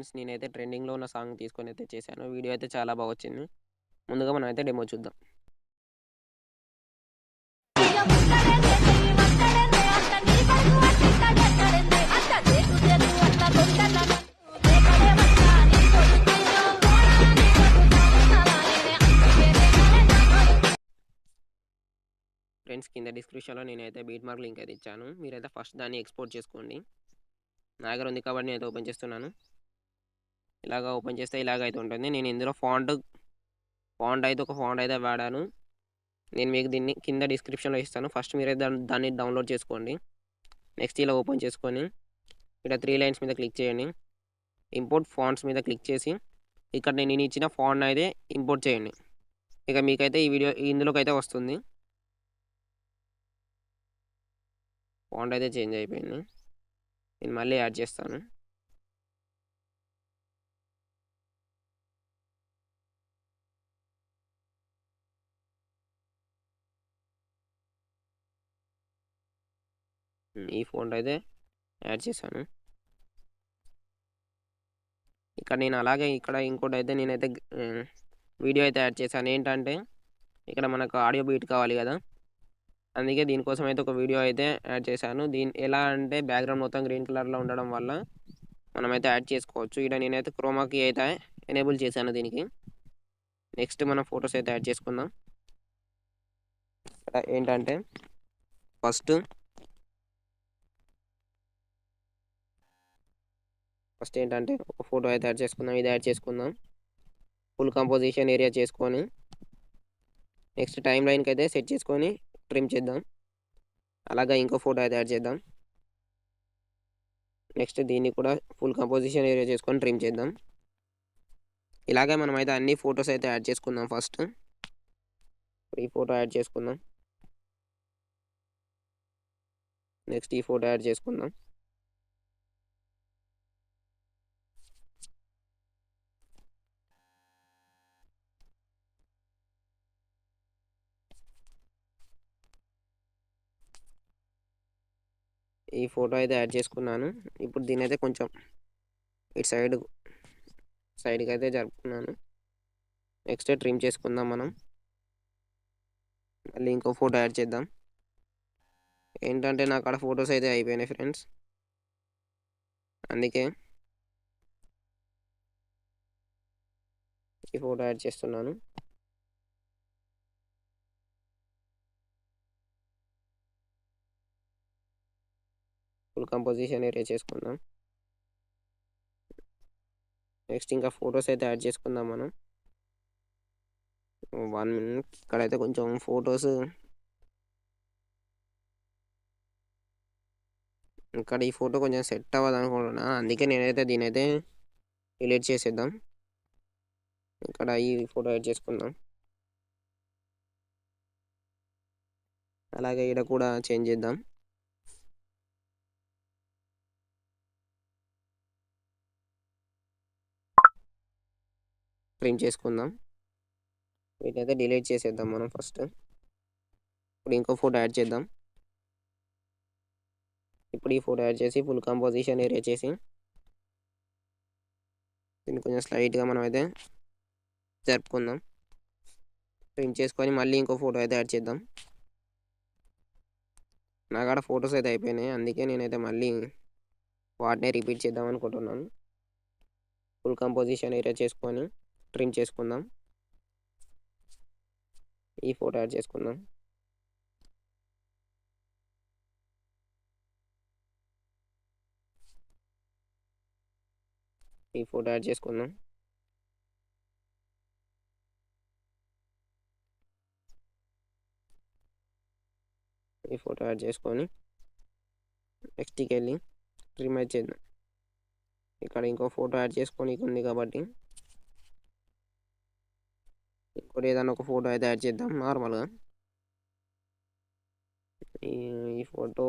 Friends నేనైతే ట్రెండింగ్‌లో ఉన్న సాంగ్ తీసుకొనైతే చేశాను. వీడియో అయితే చాలా బా వచ్చింది. ముందుగా మనమైతే డెమో చూద్దాం. ఫ్రెండ్స్ కింద డిస్క్రిప్షన్‌లో నేనైతే బీట్ మార్క్ లింక్ అయితే ఇచ్చాను. మీరైతే ఫస్ట్ దాన్ని ఎక్స్‌పోర్ట్ చేసుకోండి. నా దగ్గర ఉంది కాబట్టి నేనైతే ఓపెన్ చేస్తున్నాను. ఇలాగ ఓపెన్ చేస్తే ఇలాగైతే ఉంటుంది. నేను ఇందులో ఫాంట్ అయితే ఒక ఫాంట్ అయితే వాడాను. నేను మీకు దీన్ని కింద డిస్క్రిప్షన్‌లో ఇస్తాను. ఫస్ట్ మీరైతే దాన్ని డౌన్‌లోడ్ చేసుకోండి. నెక్స్ట్ ఇలా ఓపెన్ చేసుకొని ఇక్కడ 3 లైన్స్ మీద క్లిక్ చేయండి. ఇంపోర్ట్ ఫాంట్స్ మీద క్లిక్ చేసి ఇక్కడ నేను ఇచ్చిన ఫాంట్ అయితే ఇంపోర్ట్ చేయండి. ఇక మీకైతే ఈ వీడియో ఇందులోకైతే వస్తుంది. ఫాంట్ అయితే చేంజ్ అయిపోయింది. నేను మళ్ళీ యాడ్ చేస్తాను. ఈ ఫాంట్ అయితే యాడ్ చేశాను. ఇక్కడ నేను అలాగే ఇక్కడ ఇంకోటి అయితే నేనైతే వీడియో అయితే యాడ్ చేశాను. ఏంటంటే ఇక్కడ మనకు ఆడియో బీట్ కావాలి కదా, అందుకే దీనికోసం అయితే ఒక వీడియో అయితే యాడ్ చేశాను. ఎలా అంటే బ్యాక్గ్రౌండ్ మొత్తం గ్రీన్ కలర్లో ఉండడం వల్ల మనమైతే యాడ్ చేసుకోవచ్చు. ఇక్కడ నేనైతే క్రోమాకి అయితే ఎనేబుల్ చేశాను దీనికి. నెక్స్ట్ మనం ఫొటోస్ అయితే యాడ్ చేసుకుందాం. ఇక్కడ ఏంటంటే ఫస్ట్ ఏంటంటే ఒక ఫోటో అయితే యాడ్ చేసుకుందాం. ఇది యాడ్ చేసుకుందాం. ఫుల్ కంపోజిషన్ ఏరియా చేసుకొని నెక్స్ట్ టైం లైన్కి అయితే సెట్ చేసుకొని ట్రిమ్ చేద్దాం. అలాగే ఇంకో ఫోటో అయితే యాడ్ చేద్దాం. నెక్స్ట్ దీన్ని కూడా ఫుల్ కంపోజిషన్ ఏరియా చేసుకొని ట్రిమ్ చేద్దాం. ఇలాగే మనం అయితే అన్ని ఫొటోస్ అయితే యాడ్ చేసుకుందాం. ఫస్ట్ ఈ ఫోటో యాడ్ చేసుకుందాం. నెక్స్ట్ ఈ ఫోటో యాడ్ చేసుకుందాం. ఈ ఫోటో అయితే యాడ్ చేసుకున్నాను. ఇప్పుడు దీని అయితే కొంచెం ఇటు సైడ్కి అయితే జరుపుకున్నాను. నెక్స్ట్ ట్రిమ్ చేసుకుందాం మనం. మళ్ళీ ఇంకో ఫోటో యాడ్ చేద్దాం. ఏంటంటే నా కాడ ఫొటోస్ అయితే అయిపోయినాయి ఫ్రెండ్స్, అందుకే ఈ ఫోటో యాడ్ చేస్తున్నాను. ఫుల్ కంపోజిషన్ ఏరియా చేసుకుందాం. నెక్స్ట్ ఇంకా ఫొటోస్ అయితే యాడ్ చేసుకుందాం మనం. 1 మినిట్. ఇక్కడైతే కొంచెం ఫొటోస్ ఇక్కడ ఈ ఫోటో కొంచెం సెట్ అవ్వదు అనుకుంటున్నా, అందుకే నేనైతే దీనైతే డిలీట్ చేసేద్దాం. ఇక్కడ ఈ ఫోటో యాడ్ చేసుకుందాం. అలాగే ఇక్కడ కూడా చేంజ్ చేద్దాం. ట్రిమ్ చేసుకుందాం. వీటైతే డిలీట్ చేసేద్దాం మనం ఫస్ట్. ఇప్పుడు ఇంకో ఫోటో యాడ్ చేద్దాం. ఇప్పుడు ఈ ఫోటో యాడ్ చేసి ఫుల్ కంపోజిషన్ ఏరియా చేసి దీన్ని కొంచెం స్లైట్గా మనం అయితే జరుపుకుందాం. ప్రింట్ చేసుకొని మళ్ళీ ఇంకో ఫోటో అయితే యాడ్ చేద్దాం. నా కాడ ఫొటోస్ అయితే అయిపోయినాయి, అందుకే నేనైతే మళ్ళీ వాటినే రిపీట్ చేద్దాం అనుకుంటున్నాను. ఫుల్ కంపోజిషన్ ఏరియా చేసుకొని ట్రిమ్ చేసుకుందాం. ఈ ఫోటో యాడ్ చేసుకుందాం. ఈ ఫోటో యాడ్ చేసుకుందాం. ఈ ఫోటో యాడ్ చేసుకొని నెక్స్ట్కి వెళ్ళి ట్రిమ్ అయితే చేద్దాం. ఇక్కడ ఇంకో ఫోటో యాడ్ చేసుకొని ఉంది కాబట్టి ఇంకోటి ఏదైనా ఒక ఫోటో అయితే యాడ్ చేద్దాం నార్మల్గా. ఈ ఫోటో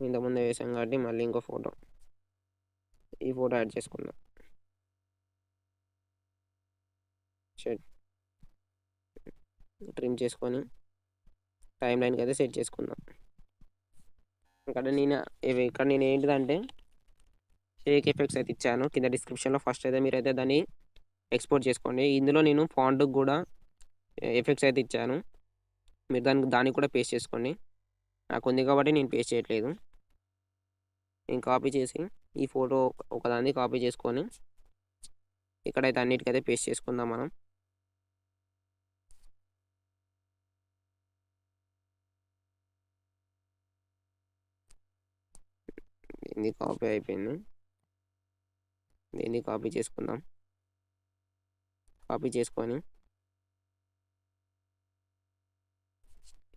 ఇంతకుముందే వేసాం కాబట్టి మళ్ళీ ఇంకో ఫోటో ఈ ఫోటో యాడ్ చేసుకుందాం. ట్రిమ్ చేసుకొని టైం లైన్కి అయితే సెట్ చేసుకుందాం. ఇక్కడ నేను ఏంటిదంటే ఫేక్ ఎఫెక్ట్స్ అయితే ఇచ్చాను. కింద డిస్క్రిప్షన్‌లో ఫస్ట్ అయితే మీరైతే దాన్ని ఎక్స్‌పోర్ట్ చేసుకోండి. ఇందులో నేను ఫాంట్‌కి గూడా ఎఫెక్ట్స్ అయితే ఇచ్చాను. మీరు దానికి కూడా పేస్ట్ చేసుకోండి. నాకుంది కాబట్టి నేను పేస్ట్ చేయట్లేదు. నేను కాపీ చేసి ఈ ఫోటో ఒకదాన్ని కాపీ చేసుకొని ఇక్కడైతే అన్నిటికైతే పేస్ట్ చేసుకుందాం మనం. ఇది కాపీ అయిపోయింది. దీన్ని కాపీ చేసుకుందాం. కాపీ చేసుకొని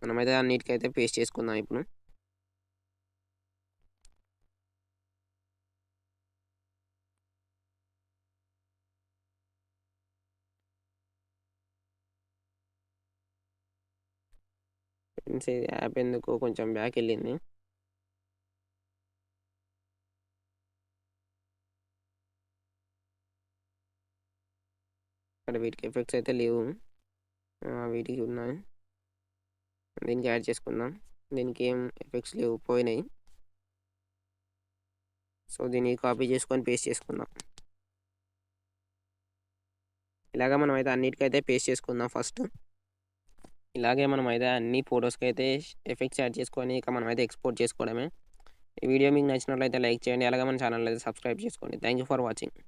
మనమైతే అన్నిటికైతే పేస్ట్ చేసుకుందాం ఇప్పుడు. ఫ్రెండ్స్ ఇది యాప్ ఎందుకో కొంచెం బ్యాకెళ్ళింది. ఇక్కడ వీటికి ఎఫెక్ట్స్ అయితే లేవు. వీటికి ఉన్నాయి. దీనికి యాడ్ చేసుకుందాం. దీనికి ఏం ఎఫెక్ట్స్ లేవు, పోయినాయి. సో దీన్ని కాపీ చేసుకొని పేస్ట్ చేసుకుందాం. ఇలాగ మనమైతే అన్నిటికైతే పేస్ట్ చేసుకుందాం ఫస్ట్. ఇలాగే మనమైతే అన్ని ఫోటోస్‌కైతే ఎఫెక్ట్స్ యాడ్ చేసుకొని ఇక మనమైతే ఎక్స్‌పోర్ట్ చేసుకోవడమే. ఈ వీడియో మీకు నచ్చినట్లయితే లైక్ చేయండి. అలాగే మన ఛానల్ అయితే సబ్స్క్రైబ్ చేసుకోండి. Thank you for watching.